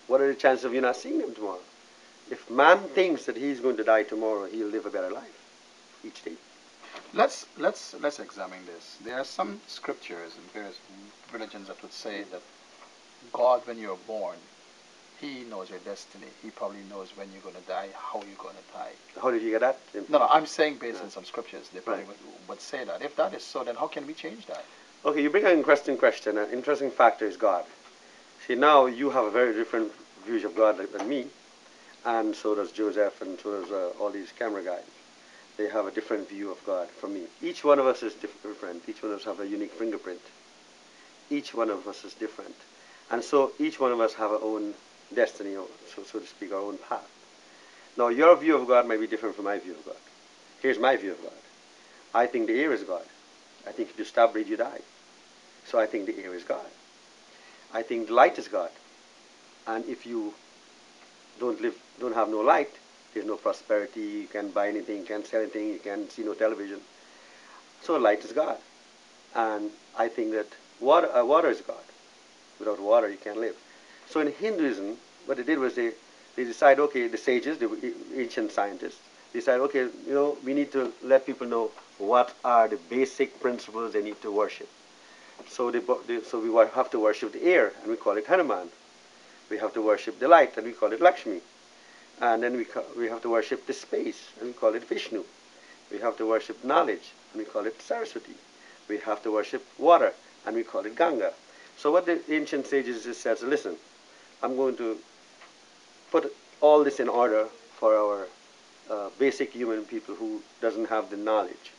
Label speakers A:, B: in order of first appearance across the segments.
A: what are the chances of you not seeing him tomorrow? If man thinks that he's going to die tomorrow, he'll live a better life each day.
B: Let's examine this. There are some scriptures in various religions that would say that God, when you're born, He knows your destiny. He probably knows when you're going to die, how you're going to die.
A: How did you get that?
B: No, I'm saying based on some scriptures, they probably
A: Right.
B: would say that. If that is so, then how can we change that?
A: Okay, you bring an interesting question. An interesting factor is God. See, now you have a very different view of God than me, and so does Joseph, and so does all these camera guys. They have a different view of God from me. Each one of us is different. Each one of us have a unique fingerprint. Each one of us is different. And so each one of us have our own destiny, or so to speak, our own path. Now, your view of God might be different from my view of God. Here's my view of God. I think the air is God. I think if you stop breathing, you die. So I think the air is God. I think the light is God. And if you don't have no light, there's no prosperity, you can't buy anything, you can't sell anything, you can't see no television. So light is God. And I think that water is God. Without water, you can't live. So in Hinduism, what they did was they decide, okay, the sages, the ancient scientists, decide, okay, we need to let people know what are the basic principles they need to worship. So we have to worship the air, and we call it Hanuman. We have to worship the light, and we call it Lakshmi. And then we have to worship the space, and we call it Vishnu. We have to worship knowledge, and we call it Saraswati. We have to worship water, and we call it Ganga. So what the ancient sages just said, listen, I'm going to put all this in order for our basic human people who doesn't have the knowledge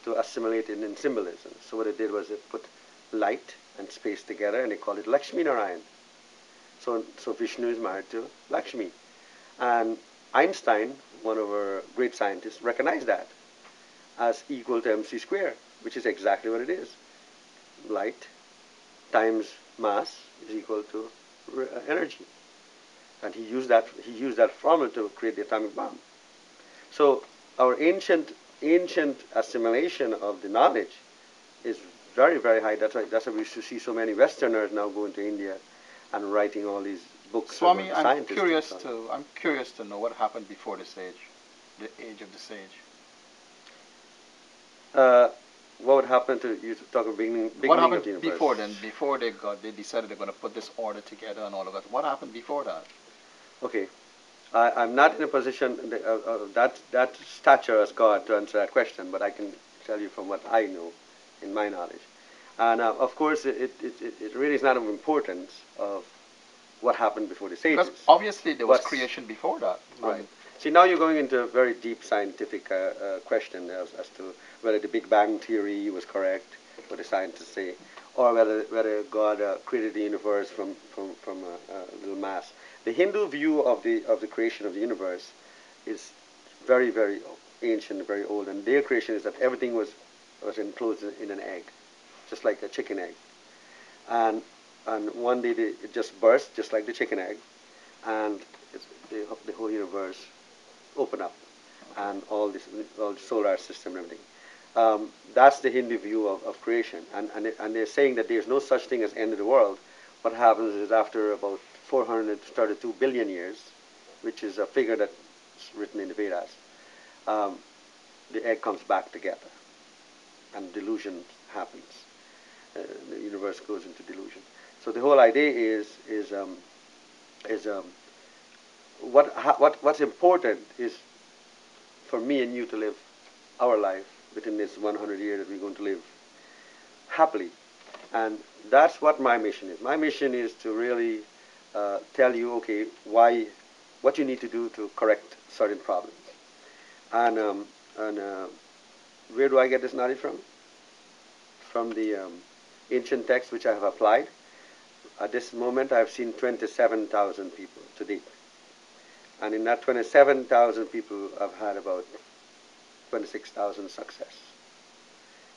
A: to assimilate it in symbolism. So what they did was they put light and space together, and they call it Lakshmi Narayan. So Vishnu is married to Lakshmi. And Einstein, one of our great scientists, recognized that as equal to mc squared, which is exactly what it is. Light times mass is equal to energy. And he used that formula to create the atomic bomb. So our ancient assimilation of the knowledge is very, very high. That's why we used to see so many Westerners now going to India and writing all these books.
B: Swami,
A: about scientists.
B: I'm curious to know what happened before the age of the sage.
A: What would happen to you talking beginning
B: what happened
A: of the universe?
B: Before then? Before they decided they're going to put this order together and all of that. What happened before that?
A: Okay, I'm not in a position that stature as God to answer that question, but I can tell you from what I know, in my knowledge. And of course, it really is not of importance of what happened before the sages.
B: Because obviously there was creation before that.
A: Right. See, now you're going into a very deep scientific question as to whether the Big Bang theory was correct, what the scientists say, or whether God created the universe from a little mass. The Hindu view of the creation of the universe is very, very ancient, very old, and their creation is that everything was enclosed in an egg, just like a chicken egg, and one day it just burst, just like the chicken egg, and the whole universe opened up, and all the solar system and everything. That's the Hindu view of creation, and they're saying that there's no such thing as end of the world. What happens is after about 432 billion years, which is a figure that's written in the Vedas, the egg comes back together, and delusion happens. The universe goes into delusion. So the whole idea is what's important is for me and you to live our life within this 100 years that we're going to live happily, and that's what my mission is. My mission is to really tell you, okay, what you need to do to correct certain problems, and where do I get this knowledge from? From the ancient texts which I have applied. At this moment, I have seen 27,000 people to date. And in that 27,000 people, I've had about 26,000 success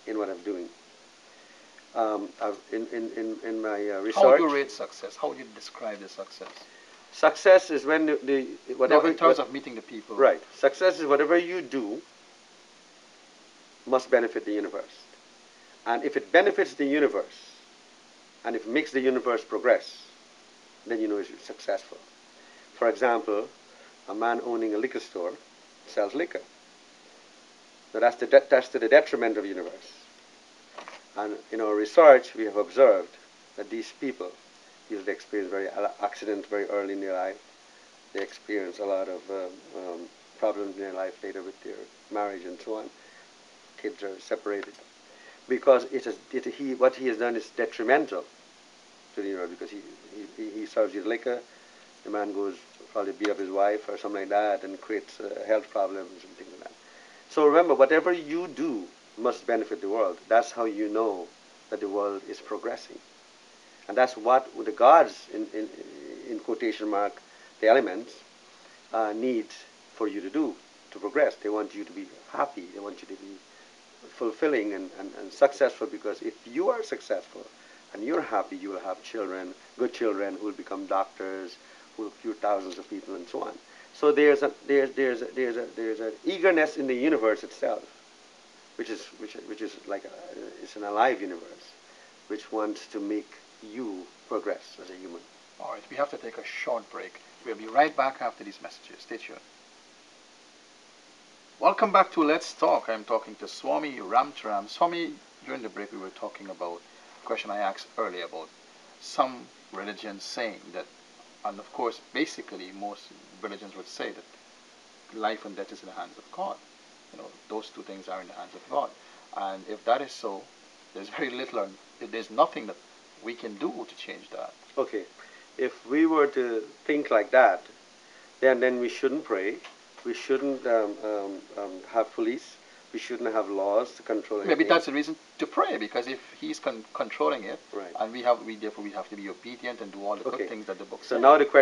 A: in what I'm doing. In my research.
B: How do you rate success? How would you describe the success?
A: Success is when whatever.
B: No, in terms of meeting the people.
A: Right. Success is whatever you do must benefit the universe. And if it benefits the universe, and if it makes the universe progress, then you know it's successful. For example, a man owning a liquor store sells liquor. So that's to the detriment of the universe. And in our research, we have observed that these people usually experience accidents very early in their life. They experience a lot of problems in their life later with their marriage and so on. Kids are separated because what he has done is detrimental to the universe, because he serves his liquor. The man goes probably beat up his wife or something like that and creates health problems and things like that. So remember, whatever you do must benefit the world. That's how you know that the world is progressing. And that's what the gods, in quotation mark, the elements, need for you to do to progress. They want you to be happy. They want you to be fulfilling and successful, because if you are successful and you're happy, you will have children, good children, who will become doctors, who will cure thousands of people and so on. So there's an eagerness in the universe itself, which is like it's an alive universe, which wants to make you progress as a human.
B: All right, we have to take a short break. We'll be right back after these messages. Stay tuned. Welcome back to Let's Talk. I'm talking to Swami Ramcharan. Swami, during the break we were talking about a question I asked earlier about some religions saying that, and of course basically most religions would say that life and death is in the hands of God. You know, those two things are in the hands of God. And if that is so, there's very little, there's nothing that we can do to change that.
A: Okay, if we were to think like that, then we shouldn't pray. We shouldn't have police. We shouldn't have laws to control anything.
B: Maybe that's the reason to pray, because if he's controlling it,
A: right,
B: and therefore we have to be obedient and do all the good things that the book says.
A: So now the question